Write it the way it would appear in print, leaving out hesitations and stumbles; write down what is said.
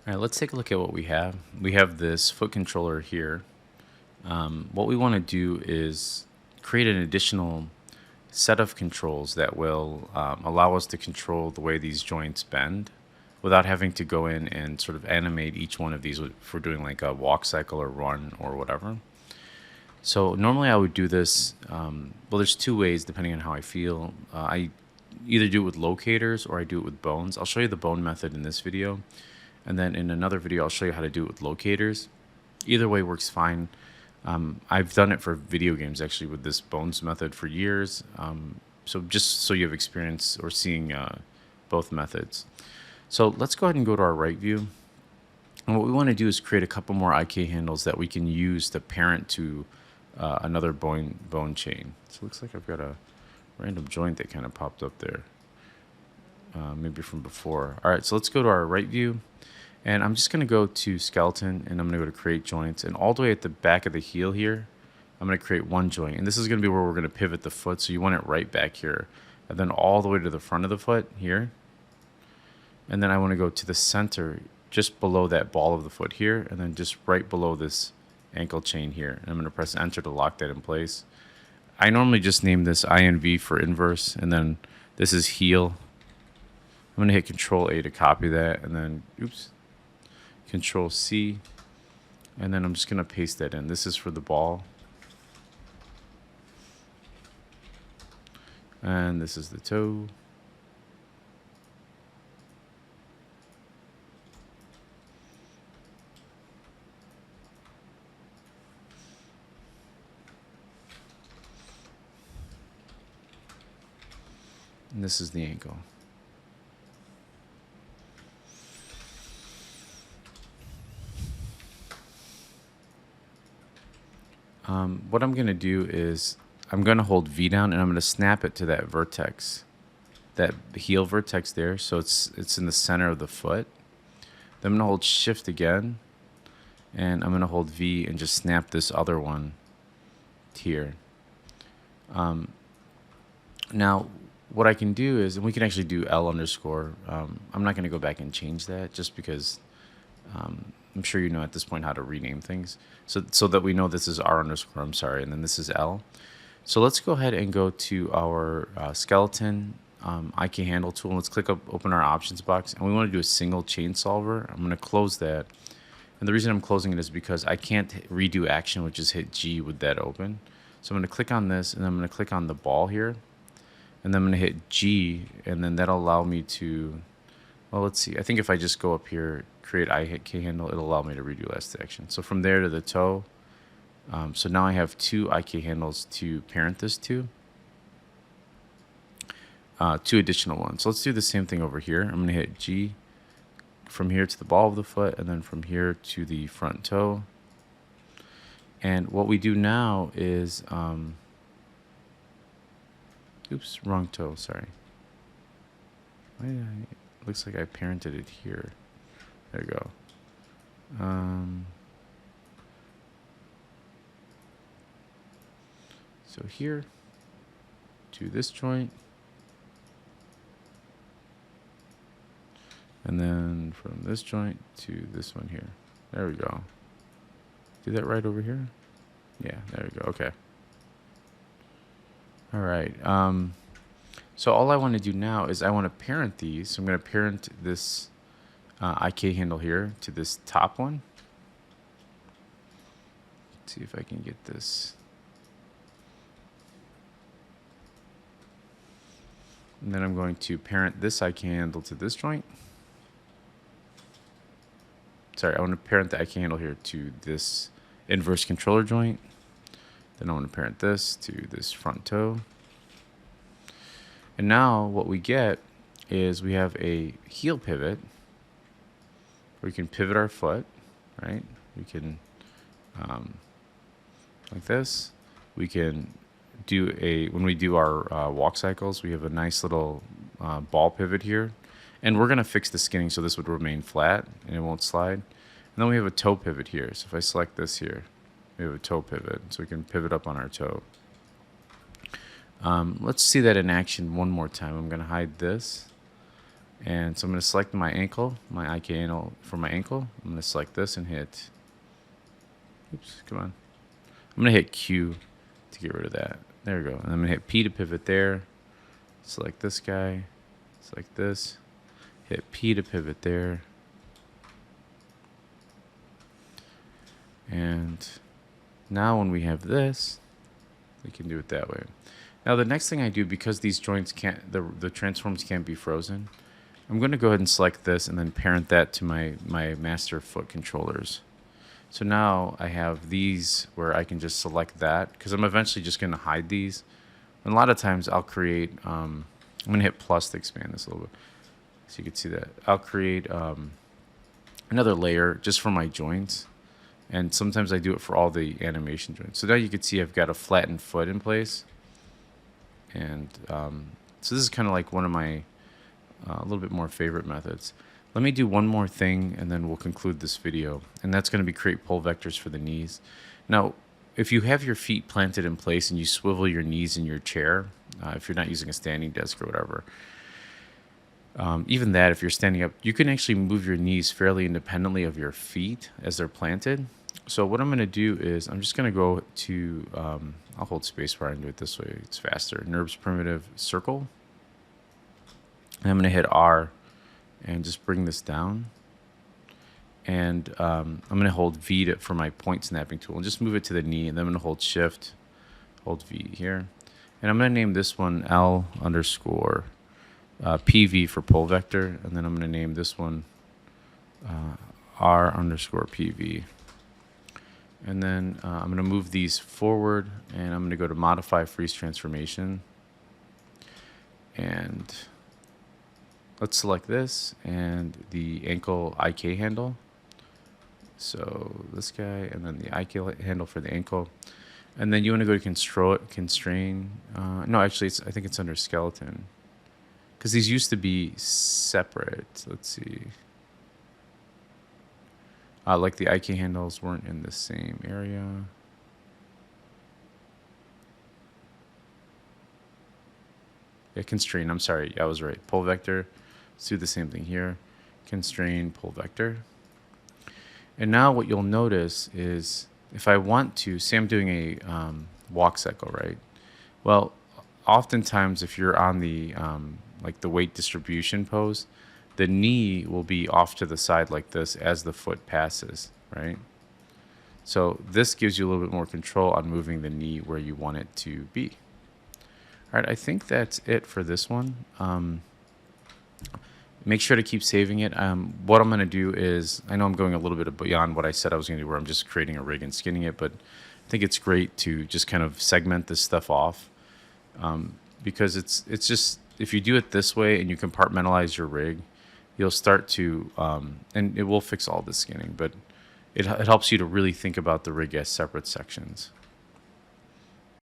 All right, let's take a look at what we have. We have this foot controller here. What we want to do is create an additional set of controls that will allow us to control the way these joints bend without having to go in and sort of animate each one of these if we're doing like a walk cycle or run or whatever. So normally I would do this. Well, there's two ways depending on how I feel. I either do it with locators or I do it with bones. I'll show you the bone method in this video. And then in another video, I'll show you how to do it with locators. Either way works fine. I've done it for video games actually with this bones method for years. So just so you have experience or seeing both methods. So let's go ahead and go to our right view. And what we want to do is create a couple more IK handles that we can use to parent to another bone chain. So it looks like I've got a random joint that kind of popped up there, maybe from before. All right, so let's go to our right view. And I'm just going to go to skeleton and I'm going to go to create joints. And all the way at the back of the heel here, I'm going to create one joint. And this is going to be where we're going to pivot the foot. So you want it right back here. And then all the way to the front of the foot here. And then I want to go to the center, just below that ball of the foot here. And then just right below this ankle chain here. And I'm going to press enter to lock that in place. I normally just name this INV for inverse. And then this is heel. I'm going to hit Control A to copy that. And then, oops. Control C, and then I'm just going to paste that in. This is for the ball. And this is the toe. And this is the ankle. What I'm going to do is I'm going to hold V down and I'm going to snap it to that vertex, that heel vertex there. So it's in the center of the foot. Then I'm going to hold shift again and I'm going to hold V and just snap this other one here. Now what I can do is, and we can actually do L underscore. I'm not going to go back and change that just because I'm sure you know at this point how to rename things. So that we know this is R underscore, I'm sorry, and then this is L. So let's go ahead and go to our skeleton IK handle tool. Let's click up, open our options box, and we want to do a single chain solver. I'm going to close that. And the reason I'm closing it is because I can't redo action, which is hit G with that open. So I'm going to click on this, and I'm going to click on the ball here. And then I'm going to hit G, and then that'll allow me to, well, let's see. I think if I just go up here, create IK handle, it'll allow me to redo last action. So from there to the toe. So now I have two IK handles to parent this to. Two additional ones. So let's do the same thing over here. I'm going to hit G from here to the ball of the foot, and then from here to the front toe. And what we do now is, oops, wrong toe, sorry. Looks like I parented it here. There we go. So here to this joint. And then from this joint to this one here. There we go. Do that right over here? Yeah, there we go. Okay. All right. So all I want to do now is I want to parent these. So I'm going to parent this IK handle here to this top one. Let's see if I can get this. And then I'm going to parent this IK handle to this joint. Sorry, I want to parent the IK handle here to this inverse controller joint. Then I want to parent this to this front toe. And now what we get is we have a heel pivot where we can pivot our foot, right? We can, like this. We can do when we do our walk cycles, we have a nice little ball pivot here. And we're going to fix the skinning so this would remain flat and it won't slide. And then we have a toe pivot here. So if I select this here, we have a toe pivot. So we can pivot up on our toe. Let's see that in action one more time. I'm going to hide this. And so I'm going to select my ankle, my IK handle for my ankle. I'm going to select this and hit, oops, come on. I'm going to hit Q to get rid of that. There we go. And I'm going to hit P to pivot there. Select this guy, select this, hit P to pivot there. And now when we have this, we can do it that way. Now the next thing I do, because these joints can't, the transforms can't be frozen, I'm going to go ahead and select this and then parent that to my master foot controllers. So now I have these where I can just select that, because I'm eventually just going to hide these. And a lot of times I'll create, I'm going to hit plus to expand this a little bit so you can see that. I'll create another layer just for my joints. And sometimes I do it for all the animation joints. So now you can see I've got a flattened foot in place. And so this is kind of like one of my a little bit more favorite methods. Let me do one more thing and then we'll conclude this video. And that's going to be create pole vectors for the knees. Now, if you have your feet planted in place and you swivel your knees in your chair, if you're not using a standing desk or whatever, even that, if you're standing up, you can actually move your knees fairly independently of your feet as they're planted. So what I'm going to do is I'm just going to go to, I'll hold spacebar and do it this way. It's faster. NURBS primitive circle. And I'm going to hit R and just bring this down. And I'm going to hold V for my point snapping tool and just move it to the knee. And then I'm going to hold Shift, hold V here. And I'm going to name this one L underscore PV for pole vector. And then I'm going to name this one R underscore PV. And then I'm going to move these forward and I'm going to go to modify freeze transformation. And let's select this and the ankle IK handle. So this guy and then the IK handle for the ankle. And then you want to go to constrain. No, actually, I think it's under skeleton. Because these used to be separate. Let's see. Like the IK handles weren't in the same area. Yeah, constrain. I'm sorry. I was right. Pole vector. Let's do the same thing here. Constrain pole vector. And now what you'll notice is if I want to, say I'm doing a walk cycle, right? Well, oftentimes if you're on the like the weight distribution pose, the knee will be off to the side like this as the foot passes, right? So this gives you a little bit more control on moving the knee where you want it to be. All right, I think that's it for this one. Make sure to keep saving it. What I'm going to do is, I know I'm going a little bit beyond what I said I was going to do, where I'm just creating a rig and skinning it, but I think it's great to just kind of segment this stuff off, because it's just, if you do it this way and you compartmentalize your rig, you'll start to, and it will fix all the skinning, but it helps you to really think about the rig as separate sections.